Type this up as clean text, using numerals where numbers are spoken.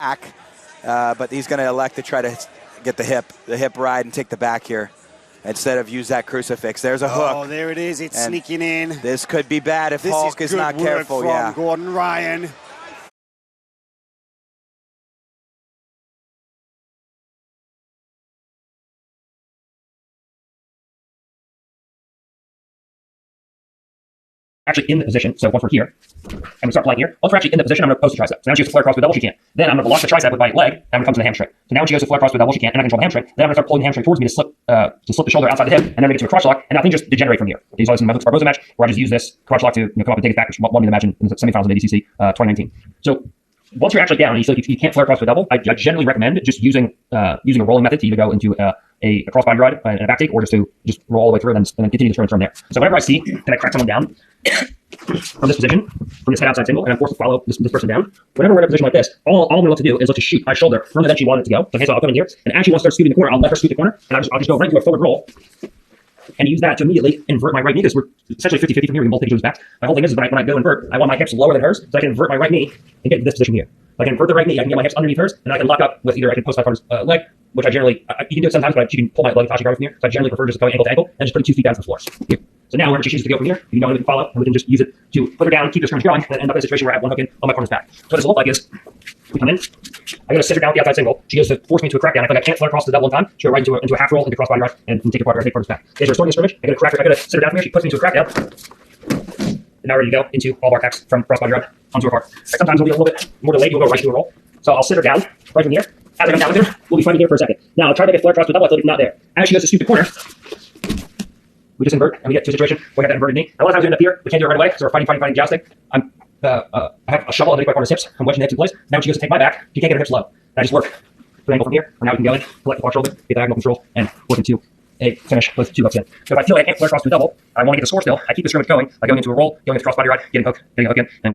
back, but he's going to elect to try to get the hip ride and take the back here instead of use that crucifix. There's a hook. Oh, there it is. It's sneaking in. This could be bad if Hulk is not careful. From Gordon Ryan. Actually in the position, so once we're here, and we start playing here, once we're actually in the position, I'm going to post the tricep. So now she goes to flare across with a double, she can't. Then I'm going to lock the tricep with my leg, and I'm going to come to the hamstring. So now when she goes to flare across with a double, she can't, and I control the hamstring. Then I'm going to start pulling the hamstring towards me to slip the shoulder outside the hip, and then we get to a crotch lock, and now things just degenerate from here. You saw this in my Barboza match, where I just use this crotch lock to come up and take it back, which won me the match in the semifinals of ADCC 2019. So once you're actually down, and you feel like you can't flare across with a double, I generally recommend just using a rolling method to either go into a crossbody ride and a back take, or just roll all the way through and then continue to turn from there. So whenever I see that I crack someone down from this position, from this head outside single, and I'm forced to follow this person down, whenever we're in a position like this, all I'm going to look to do is look to shoot my shoulder further than she wanted it to go. So, okay, so I'll come in here, and as she wants to start scooting the corner, I'll let her scoot the corner, and I'll just go right into a forward roll, and use that to immediately invert my right knee, because we're essentially 50-50 from here. We can both take each other's backs. My whole thing is when I go invert, I want my hips lower than hers, so I can invert my right knee and get into this position here. If I can invert the right knee, I can get my hips underneath hers, and then I can lock up with either I can post my partner's leg, which I generally, you can do it sometimes, but you can pull my leg fascia guard from here. So I generally prefer just going ankle to ankle and just putting 2 feet down to the floor. Here. So now wherever she chooses to go from here, you know we can follow, and we can just use it to put her down, keep the scrimmage going, and end up in a situation where I have one hook in on my partner's back. So what this will look like is, we come in, I go to sit her down with the outside single, she goes to force me to a crackdown. I feel like I can't flare across the double in time, she goes right into a half roll, into crossbody ride, and take partner's back. As we're starting the scrimmage, I gotta sit her down from here, she puts me into a crackdown. And now we're ready to go into all of our attacks from crossbody ride onto a part. Sometimes it'll be a little bit more delayed, you'll go right into a roll. So I'll sit her down, right from here. As I come down with her, we'll be fighting here for a second. Now I'll try to get flare across the double, I feel like it's not there. As she goes to scoop the corner, we just invert, and we get to a situation where we have that inverted knee. And a lot of times we end up here, we can't do it right away, so we're fighting, jousting. I have a shovel underneath my partner's hips, I'm wedging the hips in place. Now when she goes to take my back, she can't get her hips low. And I just work the angle from here, and now we can go in, collect the far shoulder, get diagonal control, and work into a finish with 2 hooks in. So if I feel like I can't flare across to a double, I want to get the score still, I keep the scrimmage going by going into a roll, going into crossbody ride, getting hook in, and